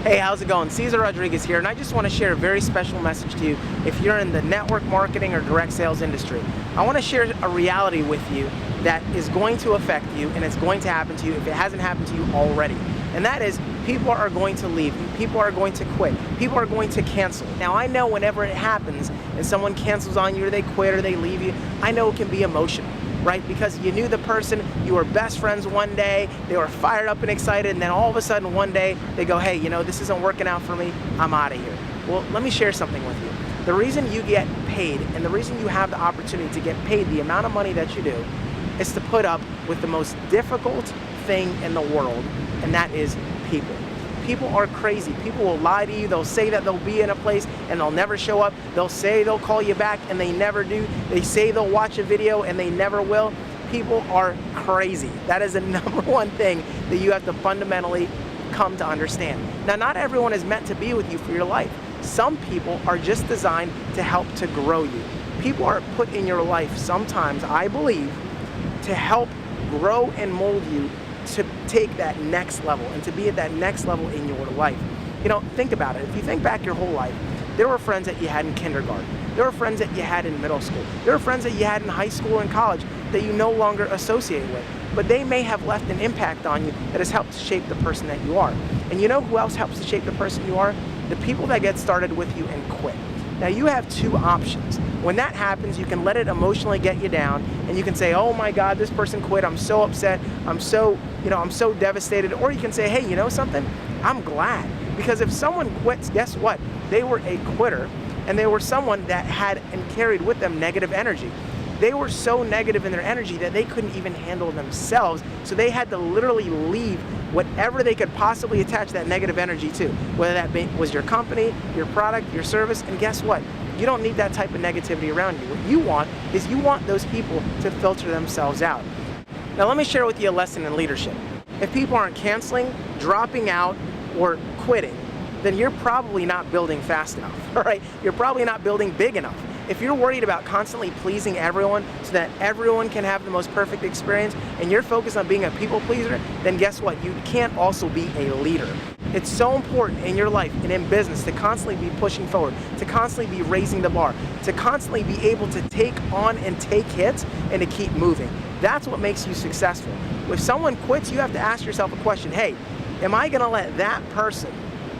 Hey, how's it going? Cesar Rodriguez here, and I just want to share a very special message to you if you're in the network marketing or direct sales industry. I want to share a reality with you that is going to affect you, and it's going to happen to you if it hasn't happened to you already. And that is, people are going to leave you, people are going to quit, people are going to cancel. Now, I know whenever it happens and someone cancels on you or they quit or they leave you, I know it can be emotional, right? Because you knew the person, you were best friends one day, they were fired up and excited, and then all of a sudden one day they go, hey, you know, this isn't working out for me, I'm out of here. Well, let me share something with you. The reason you get paid and the reason you have the opportunity to get paid the amount of money that you do is to put up with the most difficult thing in the world, and that is people. People are crazy. People will lie to you. They'll say that they'll be in a place and they'll never show up. They'll say they'll call you back and they never do. They say they'll watch a video and they never will. People are crazy. That is the number one thing that you have to fundamentally come to understand. Now, not everyone is meant to be with you for your life. Some people are just designed to help to grow you. People are put in your life sometimes, I believe, to help grow and mold you to take that next level and to be at that next level in your life. You know, think about it. If you think back your whole life, there were friends that you had in kindergarten. There were friends that you had in middle school. There were friends that you had in high school and college that you no longer associate with. But they may have left an impact on you that has helped to shape the person that you are. And you know who else helps to shape the person you are? The people that get started with you and quit. Now, you have two options. When that happens, you can let it emotionally get you down and you can say, oh my God, this person quit, I'm so upset, I'm so devastated. Or you can say, hey, you know something? I'm glad. Because if someone quits, guess what? They were a quitter and they were someone that had and carried with them negative energy. They were so negative in their energy that they couldn't even handle themselves, so they had to literally leave whatever they could possibly attach that negative energy to, whether that was your company, your product, your service, and guess what? You don't need that type of negativity around you. What you want is you want those people to filter themselves out. Now let me share with you a lesson in leadership. If people aren't canceling, dropping out, or quitting, then you're probably not building fast enough, all right? You're probably not building big enough. If you're worried about constantly pleasing everyone so that everyone can have the most perfect experience and you're focused on being a people pleaser, then guess what? You can't also be a leader. It's so important in your life and in business to constantly be pushing forward, to constantly be raising the bar, to constantly be able to take on and take hits and to keep moving. That's what makes you successful. If someone quits, you have to ask yourself a question. Hey, am I gonna let that person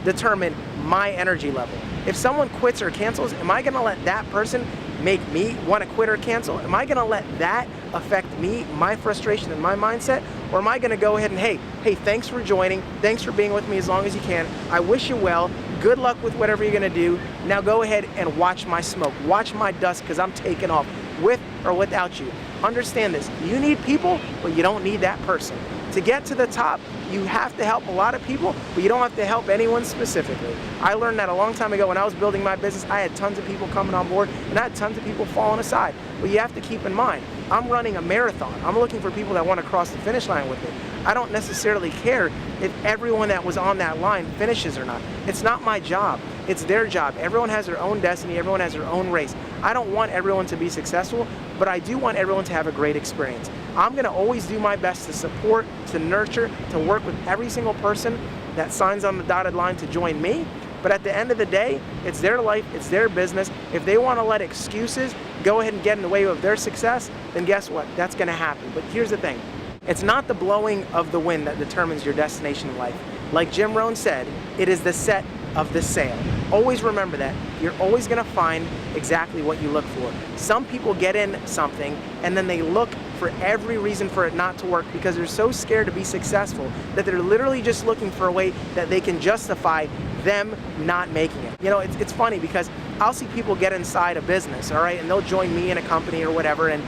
determine my energy level? If someone quits or cancels, am I gonna let that person make me want to quit or cancel? Am I gonna let that affect me, my frustration and my mindset? Or am I gonna go ahead and, hey, thanks for joining, thanks for being with me as long as you can, I wish you well, good luck with whatever you're gonna do, now go ahead and watch my smoke, watch my dust, because I'm taking off, with or without you. Understand this, you need people, but you don't need that person. To get to the top, you have to help a lot of people, but you don't have to help anyone specifically. I learned that a long time ago when I was building my business. I had tons of people coming on board and I had tons of people falling aside. But you have to keep in mind, I'm running a marathon. I'm looking for people that want to cross the finish line with me. I don't necessarily care if everyone that was on that line finishes or not. It's not my job. It's their job. Everyone has their own destiny. Everyone has their own race. I don't want everyone to be successful, but I do want everyone to have a great experience. I'm going to always do my best to support, to nurture, to work with every single person that signs on the dotted line to join me. But at the end of the day, it's their life, it's their business. If they want to let excuses go ahead and get in the way of their success, then guess what? That's going to happen. But here's the thing. It's not the blowing of the wind that determines your destination in life. Like Jim Rohn said, it is the set of the sail. Always remember that. You're always going to find exactly what you look for. Some people get in something and then they look for every reason for it not to work because they're so scared to be successful that they're literally just looking for a way that they can justify them not making it. You know, it's funny because I'll see people get inside a business, all right, and they'll join me in a company or whatever, and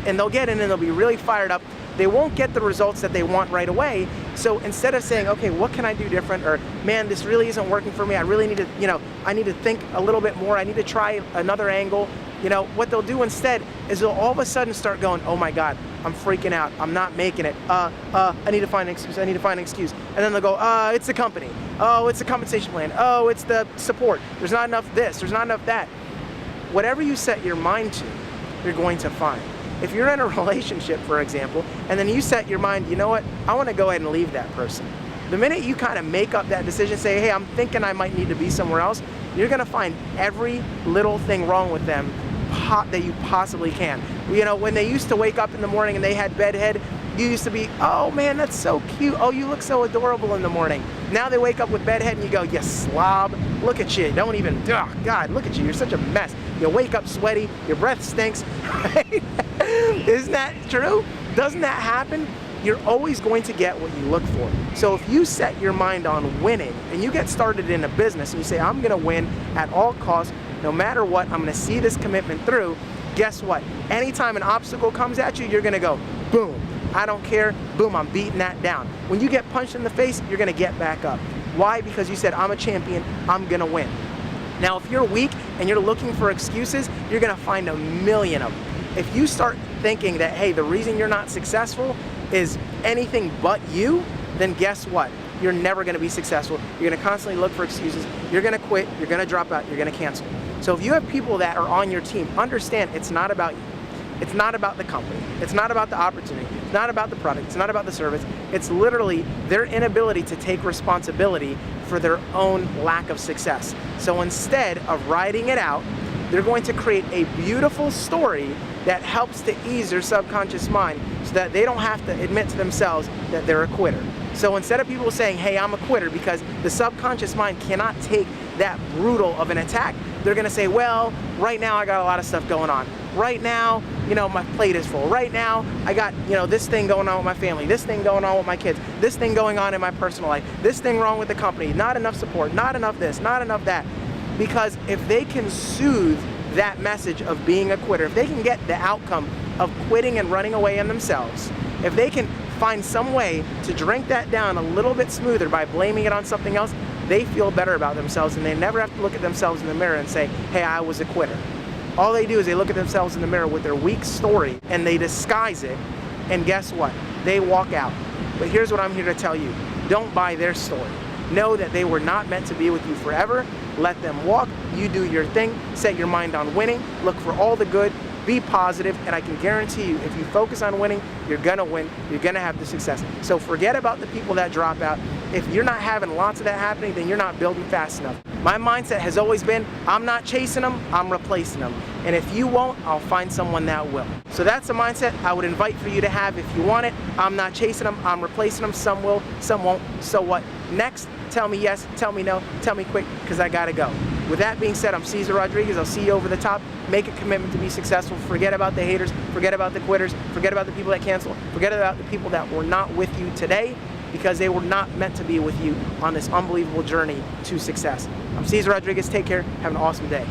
they'll get in and they'll be really fired up. They won't get the results that they want right away. So instead of saying, okay, what can I do different? Or, man, this really isn't working for me. I really need to, I need to think a little bit more. I need to try another angle. What they'll do instead is they'll all of a sudden start going, oh my God, I'm freaking out. I'm not making it. I need to find an excuse. I need to find an excuse. And then they'll go, it's the company. Oh, it's the compensation plan. Oh, it's the support. There's not enough this. There's not enough that. Whatever you set your mind to, you're going to find. If you're in a relationship, for example, and then you set your mind, you know what, I want to go ahead and leave that person. The minute you kind of make up that decision, say, hey, I'm thinking I might need to be somewhere else, you're gonna find every little thing wrong with them that you possibly can. You know, when they used to wake up in the morning and they had bedhead, you used to be, oh man, that's so cute. Oh, you look so adorable in the morning. Now they wake up with bedhead and you go, you slob, look at you. Don't even, oh God, look at you. You're such a mess. You wake up sweaty, your breath stinks. Right? Isn't that true? Doesn't that happen? You're always going to get what you look for. So if you set your mind on winning and you get started in a business and you say, I'm gonna win at all costs, no matter what, I'm gonna see this commitment through, guess what? Anytime an obstacle comes at you, you're gonna go, boom, I don't care, boom, I'm beating that down. When you get punched in the face, you're gonna get back up. Why? Because you said, I'm a champion, I'm gonna win. Now, if you're weak and you're looking for excuses, you're gonna find a million of them. If you start thinking that, hey, the reason you're not successful is anything but you, then guess what? You're never gonna be successful. You're gonna constantly look for excuses. You're gonna quit, you're gonna drop out, you're gonna cancel. So if you have people that are on your team, understand it's not about you. It's not about the company. It's not about the opportunity. It's not about the product. It's not about the service. It's literally their inability to take responsibility for their own lack of success. So instead of writing it out, they're going to create a beautiful story that helps to ease their subconscious mind so that they don't have to admit to themselves that they're a quitter. So instead of people saying, hey, I'm a quitter, because the subconscious mind cannot take that brutal of an attack, they're gonna say, well, right now I got a lot of stuff going on. Right now, you know, my plate is full. Right now, I got, you know, this thing going on with my family, this thing going on with my kids, this thing going on in my personal life, this thing wrong with the company, not enough support, not enough this, not enough that. Because if they can soothe that message of being a quitter, if they can get the outcome of quitting and running away in themselves, if they can find some way to drink that down a little bit smoother by blaming it on something else, they feel better about themselves and they never have to look at themselves in the mirror and say, hey, I was a quitter. All they do is they look at themselves in the mirror with their weak story and they disguise it, and guess what? They walk out. But here's what I'm here to tell you. Don't buy their story. Know that they were not meant to be with you forever. Let them walk. You do your thing. Set your mind on winning. Look for all the good. Be positive, and I can guarantee you, if you focus on winning, you're gonna win. You're gonna have the success. So forget about the people that drop out. If you're not having lots of that happening, then you're not building fast enough. My mindset has always been, I'm not chasing them, I'm replacing them. And if you won't, I'll find someone that will. So that's the mindset I would invite for you to have if you want it. I'm not chasing them, I'm replacing them. Some will, some won't. So what? Next, tell me yes, tell me no, tell me quick, because I gotta go. With that being said, I'm Cesar Rodriguez. I'll see you over the top. Make a commitment to be successful. Forget about the haters, forget about the quitters, forget about the people that cancel, forget about the people that were not with you today, because they were not meant to be with you on this unbelievable journey to success. I'm Cesar Rodriguez. Take care. Have an awesome day.